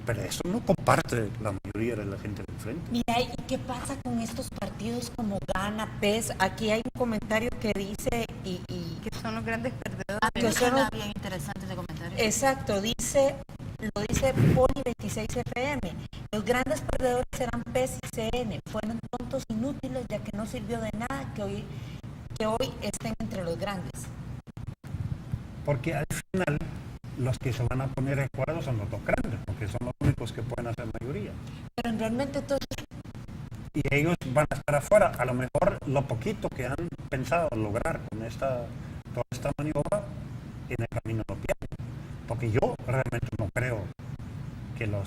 pero eso no comparte la mayoría de la gente del frente. Mira, ¿y qué pasa con estos partidos como Gana, PES? Aquí hay un comentario que dice Que son los grandes perdedores. que son los- bien interesante ese comentario. Exacto, lo dice Poli 26 FM. Los grandes perdedores serán PES y CN. Fueron tontos inútiles ya que no sirvió de nada que hoy estén entre los grandes. Porque al final los que se van a poner de acuerdo son los dos grandes, porque son los únicos que pueden hacer mayoría. Pero realmente entonces, Y ellos van a estar afuera. A lo mejor lo poquito que han pensado lograr con toda esta maniobra, en el camino lo pierden. Porque yo realmente no creo que la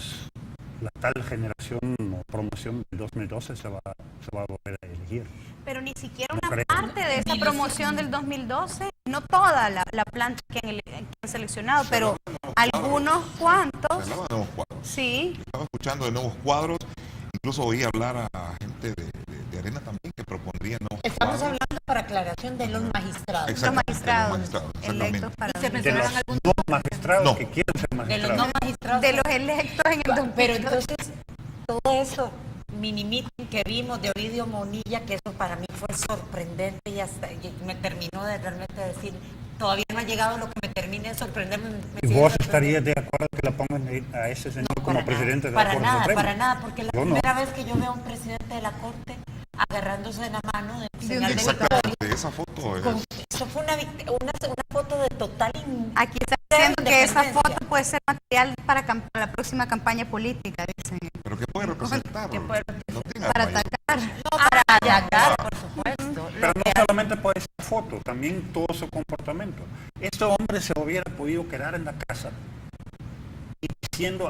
tal generación o promoción del 2012 se va a volver a elegir. Pero ni siquiera No una creo. parte de esa promoción del 2012, no toda la planta que han seleccionado, pero algunos cuantos, Se hablaban de nuevos cuadros. sí. Estaba escuchando de nuevos cuadros, incluso oí hablar a gente de Arena también que propondría nuevos estamos cuadros. hablando para aclaración de los magistrados. Los Exactamente, magistrados de los magistrados, exactamente. electos para Y se 2012. De los no magistrados No. que quieren ser De los magistrados. no magistrados. De los electos en el 2012. Pero entonces, todo eso mini-meeting que vimos de Ovidio Monilla, que eso para mí fue sorprendente y hasta y me terminó de realmente decir, todavía no ha llegado lo que me termine de sorprenderme. me ¿Y sigue vos sorprendiendo. estarías de acuerdo que la pongan a ese señor No, como para presidente de la nada, Corte Suprema? para nada, porque la Yo no. primera vez que yo veo a un presidente de la Corte agarrándose de la mano de señal de Exactamente, victoria. esa foto Con- es... Eso fue una foto de total Aquí está diciendo que esa independencia. foto puede ser material para la próxima campaña política, dicen. ¿Pero qué puede representar? ¿Qué puede No tiene Para mayor- atacar. No, para atacar, por supuesto. Pero no solamente puede ser foto, también todo su comportamiento. Este hombre se hubiera podido quedar en la casa y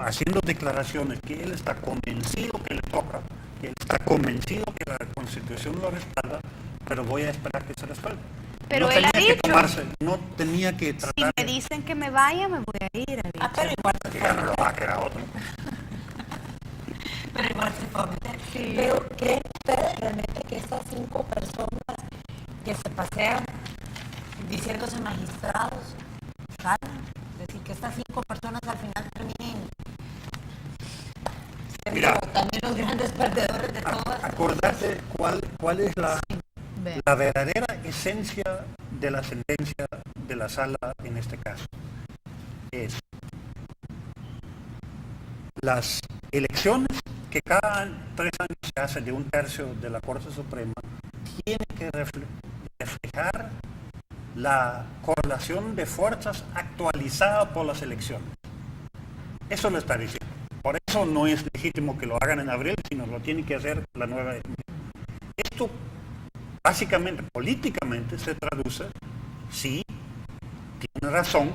haciendo declaraciones que él está convencido que le toca, que él está convencido que la Constitución lo respalda, pero voy a esperar que se resuelva. Pero no él ha tenía que dicho, no tenía que si tratar me dicen que me vaya, me voy a ir. ha Ah, dicho. pero igual que ya no lo va a quedar otro. Pero igual se fue a meter. Pero ¿creen ustedes realmente que estas 5 personas que se pasean diciéndose magistrados, ¿saben? Es decir, que estas 5 personas al final terminen siendo también los grandes perdedores de todas. Acordate cuál es la Ve. verdadera esencia de la sentencia de la sala en este caso. Es las elecciones que cada 3 años se hace de 1/3 de la Corte Suprema tienen que reflejar la correlación de fuerzas actualizada por las elecciones. Eso lo está diciendo. Por eso no es legítimo que lo hagan en abril, sino lo tiene que hacer la nueva. Esto básicamente, políticamente, se traduce, sí, tiene razón,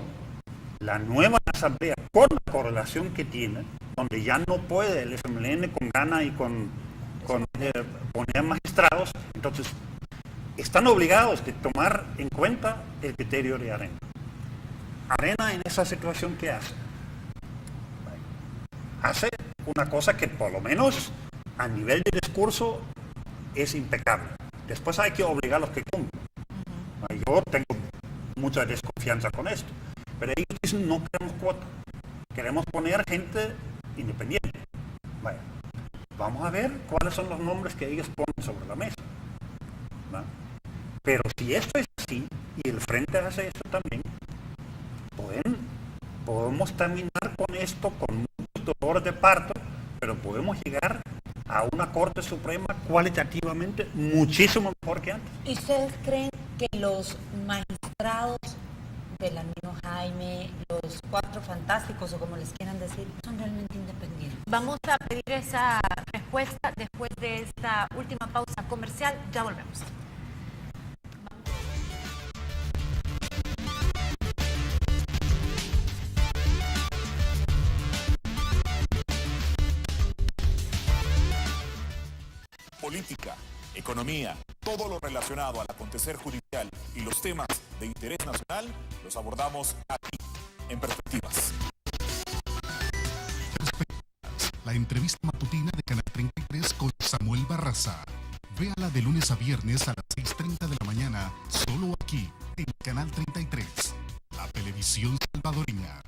la nueva asamblea, con la correlación que tiene, donde ya no puede el FMLN con gana y con poner magistrados, entonces están obligados de tomar en cuenta el criterio de Arena. Arena en esa situación, ¿qué hace? Hace una cosa que por lo menos a nivel de discurso es impecable. Después hay que obligar a los que cumplen. Yo tengo mucha desconfianza con esto, pero ellos dicen no queremos cuota, queremos poner gente independiente. Vaya, vamos a ver cuáles son los nombres que ellos ponen sobre la mesa, ¿no? Pero si esto es así y el Frente hace esto también, podemos terminar con esto con mucho dolor de parto, pero podemos llegar a una Corte Suprema cualitativamente muchísimo mejor que antes. ¿Y ustedes creen que los magistrados Belarmino Jaime, los 4 fantásticos o como les quieran decir, son realmente independientes? Vamos a pedir esa respuesta después de esta última pausa comercial. Ya volvemos. Política, economía, todo lo relacionado al acontecer judicial y los temas de interés nacional los abordamos aquí, en Perspectivas. La entrevista matutina de Canal 33 con Samuel Barraza. Véala de lunes a viernes a las 6:30 de la mañana, solo aquí, en Canal 33, la televisión salvadoreña.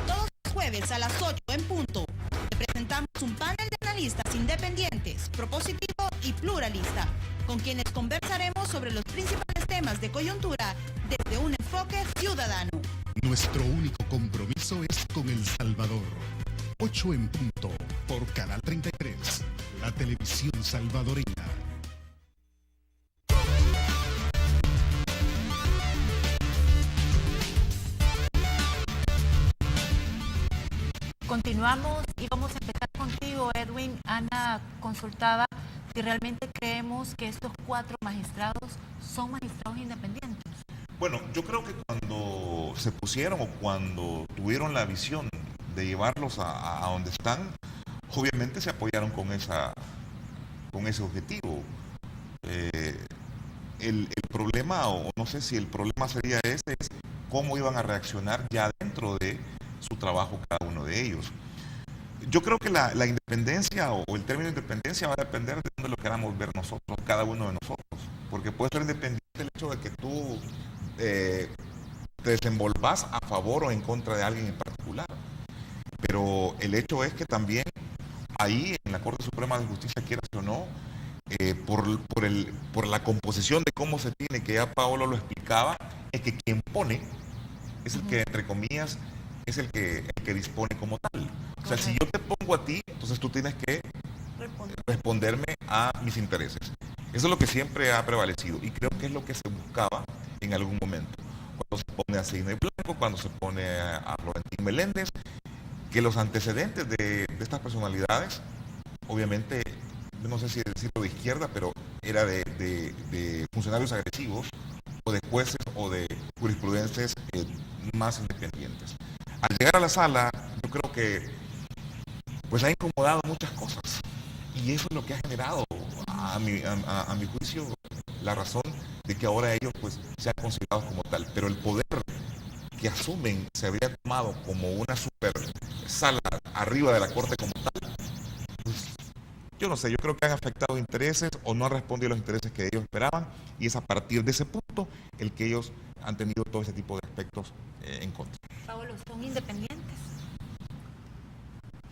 Todos los jueves a las 8 en punto, te presentamos un panel de analistas independientes, propositivo y pluralista, con quienes conversaremos sobre los principales temas de coyuntura desde un enfoque ciudadano. Nuestro único compromiso es con El Salvador. 8 en punto, por Canal 33, la televisión salvadoreña. Continuamos y vamos a empezar contigo, Edwin. Ana consultaba si realmente creemos que estos 4 magistrados son magistrados independientes. Bueno, yo creo que cuando se pusieron o cuando tuvieron la visión de llevarlos a donde están, obviamente se apoyaron con ese objetivo. El problema, o no sé si el problema sería ese, es cómo iban a reaccionar ya dentro de su trabajo cada uno de ellos. Yo creo que la independencia o el término independencia va a depender de dónde lo queramos ver nosotros, cada uno de nosotros, porque puede ser independiente el hecho de que tú te desenvolvas a favor o en contra de alguien en particular, pero el hecho es que también ahí en la Corte Suprema de Justicia, quieras o no, por la composición de cómo se tiene, que ya Paolo lo explicaba, es que quien pone es el que, entre comillas, es el que dispone como tal. O sea, si yo te pongo a ti, entonces tú tienes que responderme a mis intereses. Eso es lo que siempre ha prevalecido y creo que es lo que se buscaba en algún momento. Cuando se pone a Sidney Blanco, cuando se pone a Florentín Meléndez, que los antecedentes de estas personalidades, obviamente, no sé si decirlo de izquierda, pero era de funcionarios agresivos o de jueces o de jurisprudencias más independientes. Al llegar a la sala, yo creo que pues ha incomodado muchas cosas y eso es lo que ha generado, a mi juicio, la razón de que ahora ellos pues sean considerados como tal. Pero el poder que asumen se habría tomado como una super sala arriba de la corte como tal, pues yo no sé, yo creo que han afectado intereses o no han respondido a los intereses que ellos esperaban, y es a partir de ese punto el que ellos han tenido todo ese tipo de aspectos en contra. Pablo, ¿son independientes?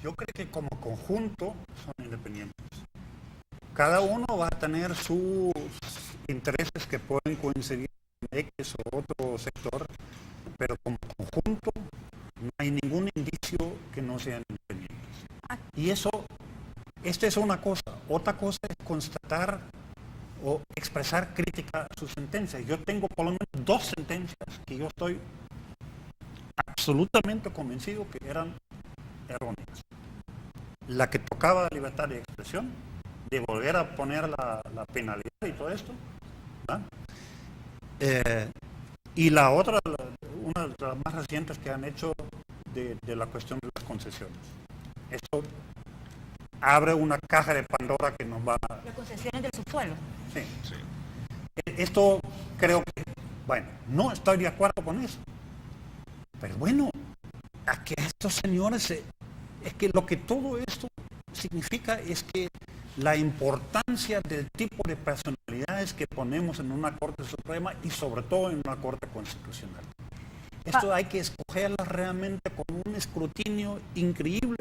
Yo creo que como conjunto son independientes. Cada uno va a tener sus intereses que pueden coincidir en X o otro sector, pero como conjunto no hay ningún indicio que no sean independientes. Y eso, esta es una cosa. Otra cosa es constatar o expresar crítica a sus sentencias. Yo tengo por lo menos 2 sentencias que yo estoy absolutamente convencido que eran erróneas. La que tocaba la libertad de expresión, de volver a poner la penalidad y todo esto, ¿verdad? Y la otra, una de las más recientes que han hecho de la cuestión de las concesiones. Esto abre una caja de Pandora que nos va a... Las concesiones del subsuelo. Sí. Esto creo que, bueno, no estoy de acuerdo con eso. Pero bueno, a que estos señores, es que lo que todo esto significa es que la importancia del tipo de personalidades que ponemos en una Corte Suprema y sobre todo en una Corte Constitucional. Esto hay que escogerlas realmente con un escrutinio increíble,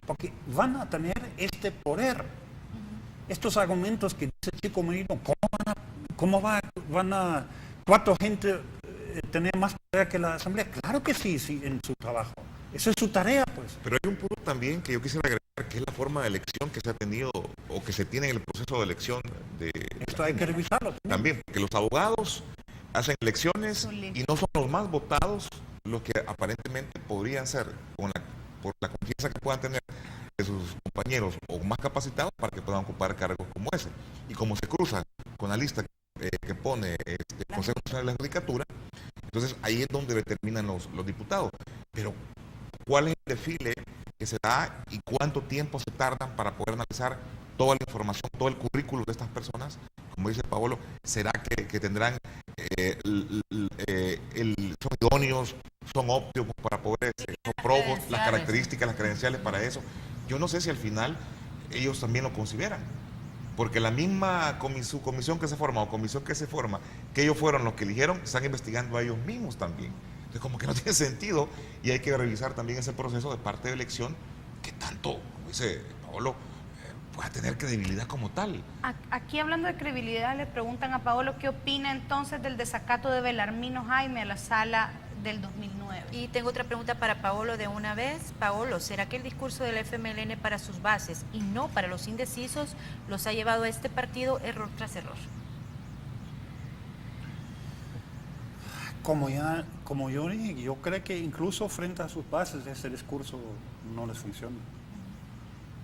porque van a tener este poder. Estos argumentos que dice el chico Merino, van a 4 gente tener más poder que la Asamblea? Claro que sí, en su trabajo. Eso es su tarea, pues. Pero hay un punto también que yo quisiera agregar, que es la forma de elección que se ha tenido o que se tiene en el proceso de elección de... Esto hay que revisarlo también, porque los abogados hacen elecciones y no son los más votados los que aparentemente podrían ser, por la confianza que puedan tener de sus compañeros o más capacitados para que puedan ocupar cargos como ese. Y como se cruza con la lista que pone el Consejo Nacional de la Judicatura, entonces ahí es donde determinan los diputados. Pero ¿cuál es el desfile que se da y cuánto tiempo se tardan para poder analizar toda la información, todo el currículo de estas personas? Como dice Paolo, ¿será que tendrán, son idóneos, son óptimos para poder, son probos, las características, las credenciales para eso? Yo no sé si al final ellos también lo consideran, porque la misma comisión que se forma o comisión que se forma, que ellos fueron los que eligieron, están investigando a ellos mismos también. Entonces como que no tiene sentido, y hay que revisar también ese proceso de parte de elección, que tanto, como dice Paolo, pueda tener credibilidad como tal. Aquí, hablando de credibilidad, le preguntan a Paolo qué opina entonces del desacato de Belarmino Jaime a la sala del 2009. Y tengo otra pregunta para Paolo de una vez. Paolo, ¿será que el discurso del FMLN para sus bases y no para los indecisos los ha llevado a este partido error tras error? Como yo dije, yo creo que incluso frente a sus bases ese discurso no les funciona.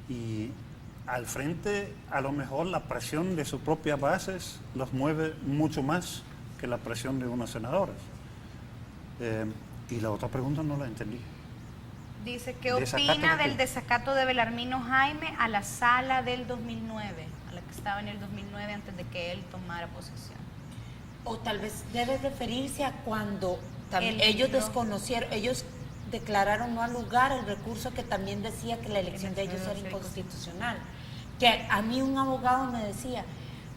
Y al frente, a lo mejor la presión de sus propias bases los mueve mucho más que la presión de unos senadores. Y la otra pregunta no la entendí. Dice, ¿qué opina del desacato de Belarmino Jaime a la sala del 2009? A la que estaba en el 2009 antes de que él tomara posesión. O tal vez debe referirse a cuando ellos desconocieron, ellos declararon no al lugar el recurso que también decía que la elección de ellos era inconstitucional. Que a mí un abogado me decía,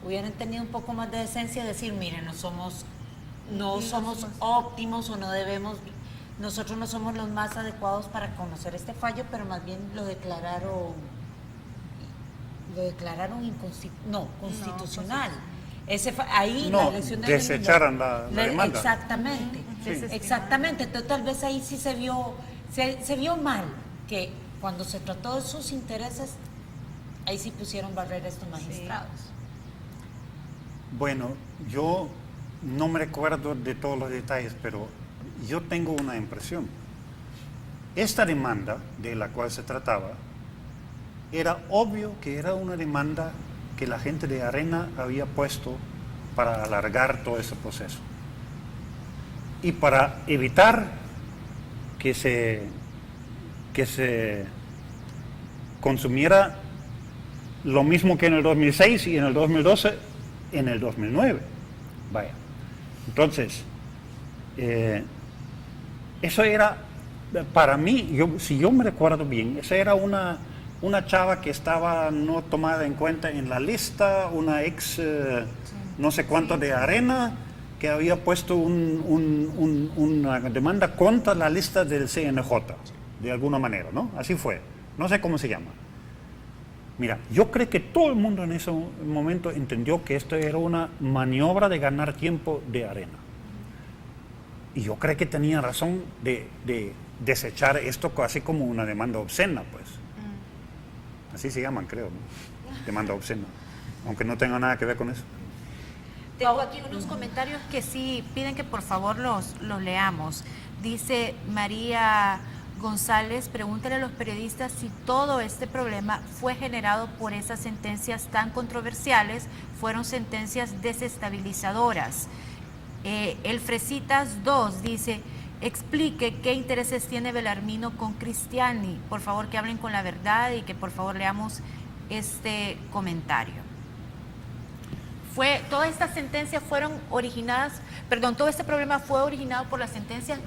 hubieran tenido un poco más de decencia de decir, miren, no somos óptimos o no debemos, nosotros no somos los más adecuados para conocer este fallo, pero más bien lo declararon constitucional. Ahí no, la elección de desecharon la demanda. Exactamente, exactamente. Entonces tal vez ahí sí se vio mal, que cuando se trató de sus intereses, ahí sí pusieron barrera estos magistrados. Bueno, yo no me recuerdo de todos los detalles, pero yo tengo una impresión. Esta demanda de la cual se trataba, era obvio que era una demanda que la gente de Arena había puesto para alargar todo ese proceso. Y para evitar que se consumiera lo mismo que en el 2006 y en el 2012, en el 2009. Vaya. Entonces, eso era, para mí, si yo me recuerdo bien, esa era una una chava que estaba no tomada en cuenta en la lista, una ex no sé cuánto de Arena, que había puesto una demanda contra la lista del CNJ, de alguna manera, ¿no? Así fue, no sé cómo se llama. Mira, yo creo que todo el mundo en ese momento entendió que esto era una maniobra de ganar tiempo de Arena. Y yo creo que tenía razón de desechar esto así como una demanda obscena, pues. Así se llaman, creo, ¿no? Demanda obscena, aunque no tenga nada que ver con eso. Tengo aquí unos comentarios que sí piden que por favor los leamos. Dice María González, pregúntale a los periodistas si todo este problema fue generado por esas sentencias tan controversiales, fueron sentencias desestabilizadoras. El Fresitas 2 dice, explique qué intereses tiene Belarmino con Cristiani. Por favor, que hablen con la verdad y que por favor leamos este comentario. Todas estas sentencias fueron originadas, todo este problema fue originado por las sentencias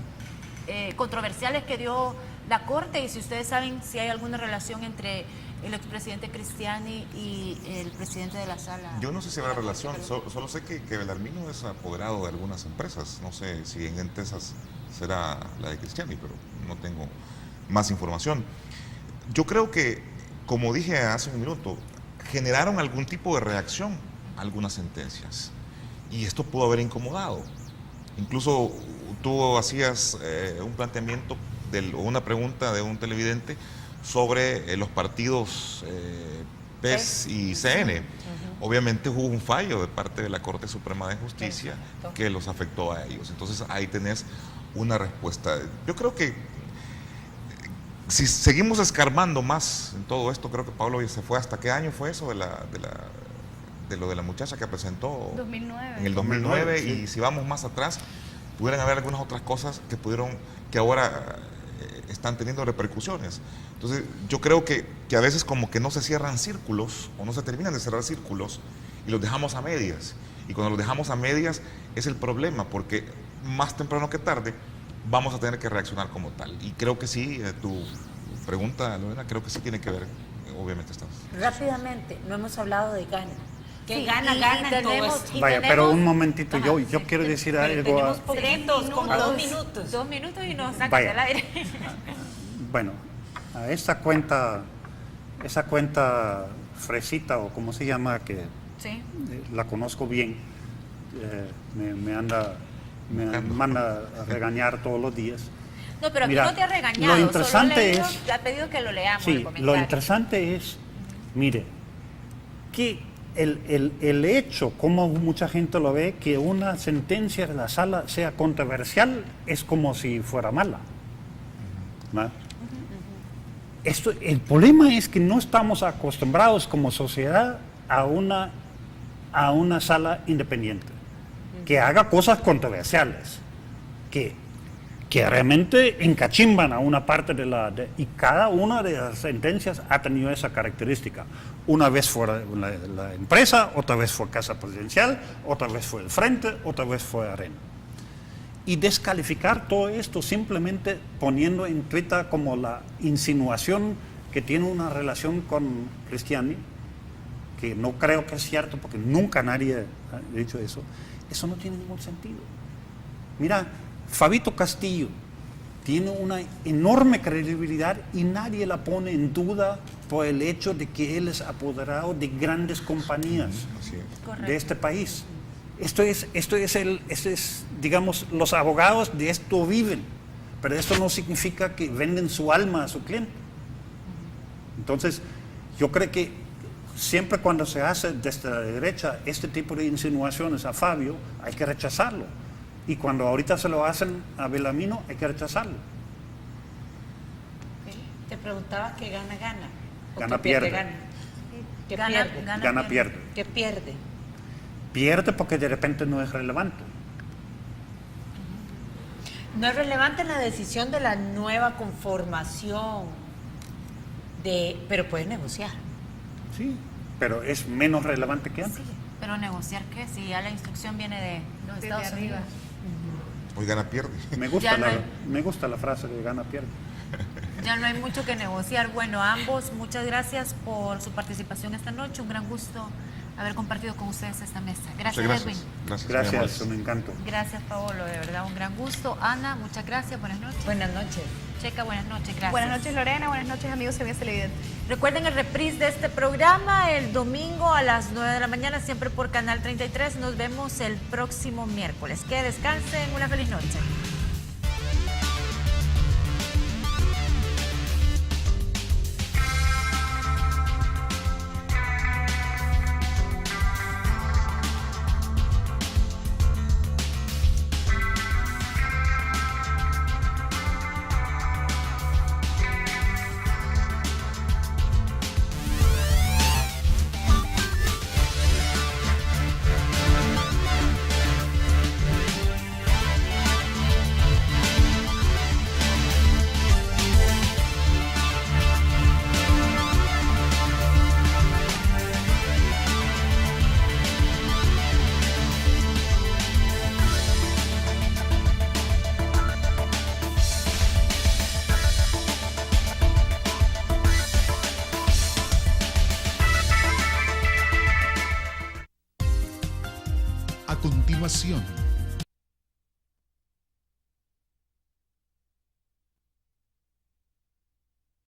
controversiales que dio la Corte, y si ustedes saben si hay alguna relación entre el expresidente Cristiani y el presidente de la Sala. Yo no sé si habrá relación, solo sé que Belarmino es apoderado de algunas empresas, no sé si en esas será la de Cristiani, pero no tengo más información. Yo creo que, como dije hace un minuto, generaron algún tipo de reacción a algunas sentencias, y esto pudo haber incomodado. Incluso tú hacías un planteamiento o una pregunta de un televidente sobre los partidos PES y CN. Obviamente hubo un fallo de parte de la Corte Suprema de Justicia que los afectó a ellos. Entonces ahí tenés una respuesta. Yo creo que si seguimos escarbando más en todo esto, creo que Pablo se fue. ¿Hasta qué año fue eso de lo de la muchacha que presentó? 2009. En el 2009, sí. Y si vamos más atrás, pudieran haber algunas otras cosas que ahora están teniendo repercusiones. Entonces yo creo que a veces como que no se cierran círculos o no se terminan de cerrar círculos y los dejamos a medias, y cuando los dejamos a medias es el problema, porque más temprano que tarde vamos a tener que reaccionar como tal. Y creo que sí, tu pregunta, Lorena, creo que sí tiene que ver, obviamente estamos. Rápidamente, no hemos hablado de Gana. ¿Qué Sí, gana en todo esto? Vaya, pero un momentito, yo quiero decir algo. Tenemos poquitos, como 2 minutos. 2 minutos y nos sacan Vaya. del aire. Bueno, a esa cuenta Fresita, o como se llama, que Sí. la conozco bien, me manda a regañar todos los días. No, pero aquí Mira, no te ha regañado, lo interesante solo es- te ha pedido que lo leamos. el Sí, comentario. lo interesante es, mire, que el hecho, como mucha gente lo ve, que una sentencia de la Sala sea controversial, es como si fuera mala, ¿no? El problema es que no estamos acostumbrados como sociedad a una sala independiente que haga cosas controversiales, que realmente encachimban a una parte y cada una de las sentencias ha tenido esa característica. Una vez fue la empresa, otra vez fue Casa Presidencial, otra vez fue el Frente, otra vez fue Arena. Y descalificar todo esto simplemente poniendo en Twitter como la insinuación que tiene una relación con Cristiani, que no creo que es cierto porque nunca nadie ha dicho eso no tiene ningún sentido. Mira, Fabito Castillo tiene una enorme credibilidad y nadie la pone en duda por el hecho de que él es apoderado de grandes compañías Así es. de este país. Esto es, digamos, los abogados de esto viven, pero esto no significa que venden su alma a su cliente. Entonces, yo creo que siempre cuando se hace desde la derecha este tipo de insinuaciones a Fabio, hay que rechazarlo. Y cuando ahorita se lo hacen a Belarmino, hay que rechazarlo. Te preguntaba que gana. ¿O Gana, que pierde, pierde. gana? Que Gana, pierde. Gana, pierde. Que pierde. Pierde porque de repente no es relevante. No es relevante la decisión de la nueva conformación, pero puede negociar. Sí, pero es menos relevante que antes. Sí, pero negociar qué, si ya la instrucción viene de los Desde Estados arriba. Unidos. Hoy gana, pierde. Me Ya gusta no hay- me gusta la frase de gana, pierde. Ya no hay mucho que negociar. Bueno, a ambos, muchas gracias por su participación esta noche. Un gran gusto haber compartido con ustedes esta mesa. Gracias, Edwin. Gracias, un encanto. Gracias, Paolo, de verdad, un gran gusto. Ana, muchas gracias, buenas noches. Buenas noches. Checa, buenas noches, gracias. Buenas noches, Lorena. Buenas noches, amigos televidentes. Recuerden el reprise de este programa el domingo a las 9 de la mañana, siempre por Canal 33. Nos vemos el próximo miércoles. Que descansen, una feliz noche. A continuación,